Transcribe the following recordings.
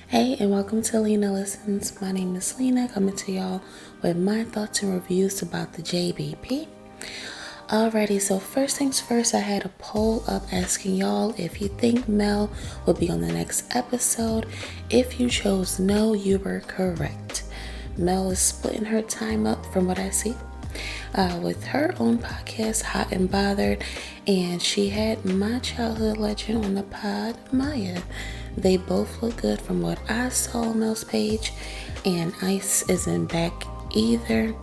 Hey, and welcome to Lena Listens. My name is Lena, coming to y'all with my thoughts and reviews about the JBP. Alrighty, so first things first, I had a poll up asking y'all if you think Mel will be on the next episode. If you chose no, you were correct. Mel is splitting her time up from what I see with her own podcast, Hot and Bothered, and she had my childhood legend on the pod, Maya. They both look good from what I saw on Mel's page, and Ice isn't back either.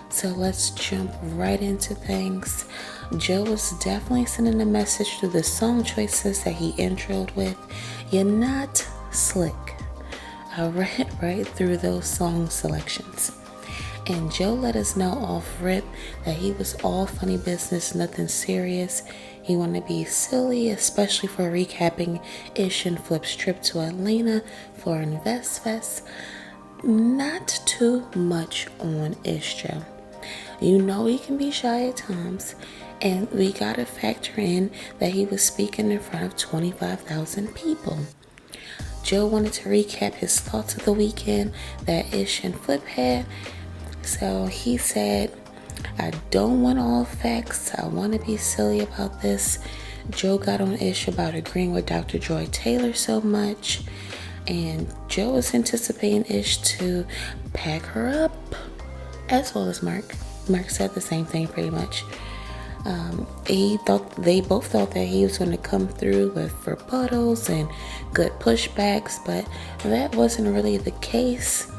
So let's jump right into things. Joe was definitely sending a message through the song choices that he introed with. You're not slick. I read right through those song selections. And Joe let us know off rip that he was all funny business, nothing serious. He wanted to be silly, especially for recapping Ish and Flip's trip to Atlanta for Invest Fest. Not too much on Ish, Joe. You know he can be shy at times, and we gotta factor in that he was speaking in front of 25,000 people. Joe wanted to recap his thoughts of the weekend that Ish and Flip had. So he said, I don't want all facts. I want to be silly about this. Joe got on Ish about agreeing with Dr. Joy Taylor so much. And Joe was anticipating Ish to pack her up, as well as Mark. Mark said the same thing pretty much. They both thought that he was going to come through with rebuttals and good pushbacks, but that wasn't really the case.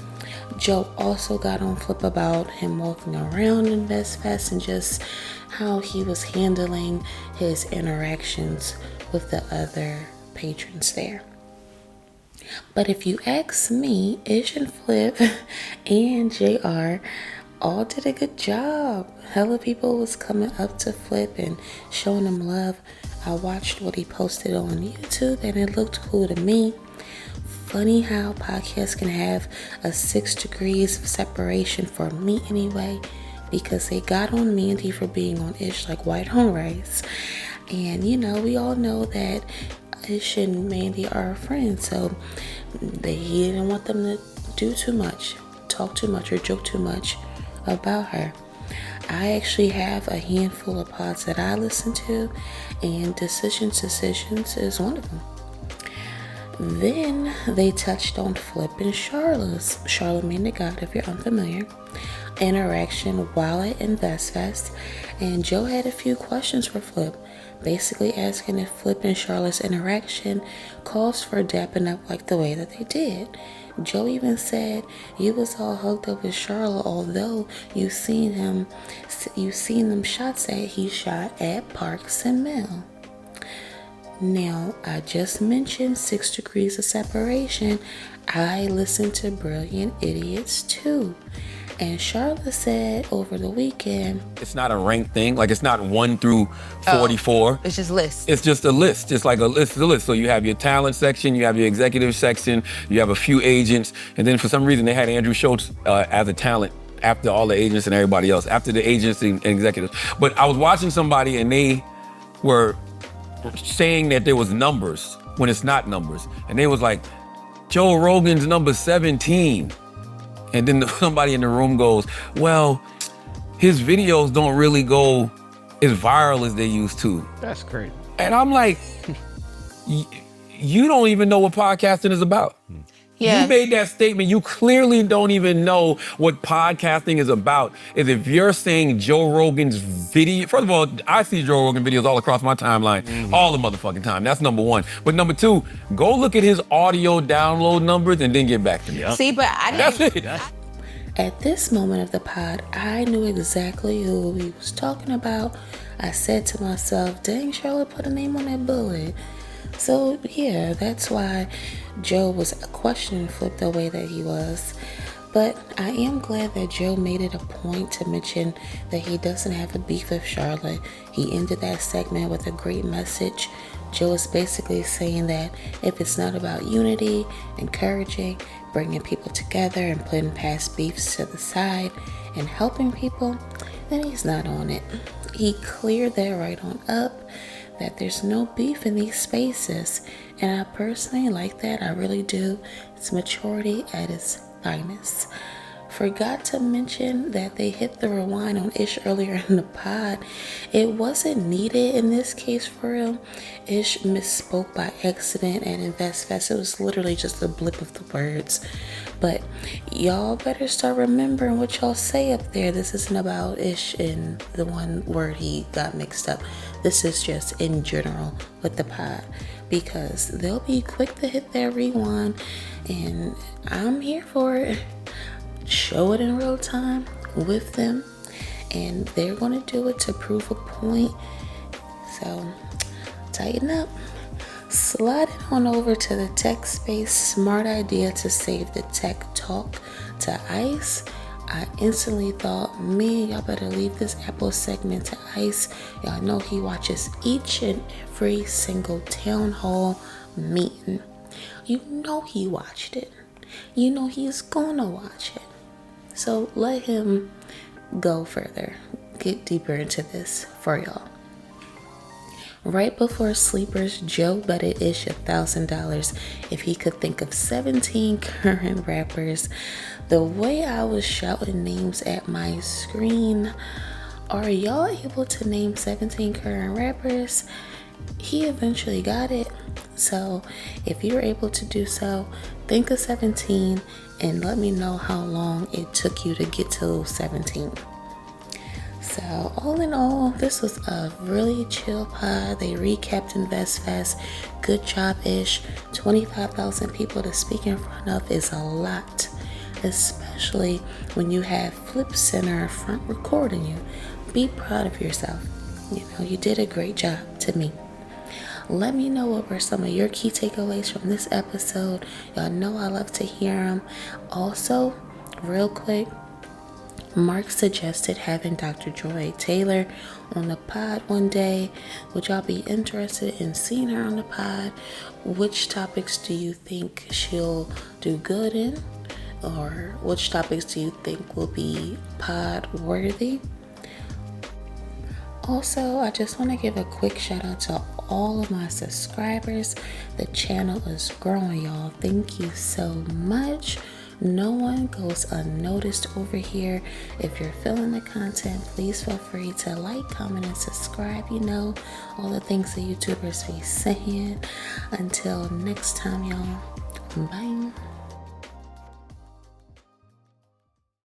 Joe also got on Flip about him walking around Invest Fest and just how he was handling his interactions with the other patrons there. But if you ask me, Ish and Flip and JR all did a good job. Hella people was coming up to Flip and showing him love. I watched what he posted on YouTube and it looked cool to me. Funny how podcasts can have a 6 degrees of separation for me anyway, because they got on Mandy for being on Ish like white on rice. And you know, we all know that Ish and Mandy are friends, so he didn't want them to do too much, talk too much, or joke too much about her. I actually have a handful of pods that I listen to, and Decisions is one of them. Then they touched on Flip and Charlamagne the God, if you're unfamiliar, interaction while at Invest Fest, and Joe had a few questions for Flip, basically asking if Flip and Charlotte's interaction calls for dapping up like the way that they did. Joe even said you was all hugged up with Charlotte, although you seen them shots that he shot at Parks and Mill. Now, I just mentioned 6 degrees of separation. I listened to Brilliant Idiots too. And Charlotte said over the weekend, it's not a ranked thing. Like, it's not 1 through 44. It's just lists. It's just a list. It's like a list. So you have your talent section, you have your executive section, you have a few agents, and then for some reason they had Andrew Schultz as a talent after all the agents and everybody else, after the agents and executives. But I was watching somebody and they were saying that there was numbers when it's not numbers. And they was like, Joe Rogan's number 17. And then somebody in the room goes, well, his videos don't really go as viral as they used to. That's great. And I'm like, you don't even know what podcasting is about. Yeah. You made that statement. You clearly don't even know what podcasting is about. Is if you're saying Joe Rogan's video, first of all, I see Joe Rogan videos all across my timeline, all the motherfucking time. That's number one. But number two, go look at his audio download numbers and then get back to me. Yep. See, but I didn't. That's it. at this moment of the pod, I knew exactly who he was talking about. I said to myself, dang, Charlotte put a name on that bullet. So yeah, that's why Joe was questioning Flip the way that he was. But I am glad that Joe made it a point to mention that he doesn't have a beef with Charlotte. He ended that segment with a great message. Joe is basically saying that if it's not about unity, encouraging, bringing people together and putting past beefs to the side and helping people, then he's not on it. He cleared that right on up. that there's no beef in these spaces. And I personally like that. I really do. It's maturity at its finest. Forgot to mention that they hit the rewind on Ish earlier in the pod. It wasn't needed in this case for real. Ish misspoke by accident at InvestFest. It was literally just a blip of the words. But y'all better start remembering what y'all say up there. This isn't about Ish and the one word he got mixed up. This is just in general with the pod, because they'll be quick to hit their rewind, and I'm here for it. Show it in real time with them, and they're going to do it to prove a point. So tighten up. Slide it on over to the tech space. Smart idea to save the tech talk to Ice. I instantly thought, man, y'all better leave this Apple segment to Ice. Y'all know he watches each and every single town hall meeting. You know he watched it. You know he's gonna watch it. So let him go further, get deeper into this for y'all. Right before sleepers, Joe betted Ish $1,000 if he could think of 17 current rappers. The way I was shouting names at my screen, are y'all able to name 17 current rappers? He eventually got it. So if you're able to do so, think of 17 and let me know how long it took you to get to those 17. So all in all, this was a really chill pod. They recapped InvestFest. Good job, Ish. 25,000 people to speak in front of is a lot, especially when you have Flip Center front recording you. Be proud of yourself. You know, you did a great job to me. Let me know what were some of your key takeaways from this episode. Y'all know I love to hear them. Also, real quick, Mark suggested having Dr. Joy Taylor on the pod one day. Would y'all be interested in seeing her on the pod? Which topics do you think she'll do good in? Or which topics do you think will be pod worthy? Also, I just want to give a quick shout out to all of my subscribers. The channel is growing, y'all. Thank you so much. No one goes unnoticed over here. If you're feeling the content, please feel free to like, comment, and subscribe. You know, all the things the YouTubers be saying. Until next time, y'all. Bye.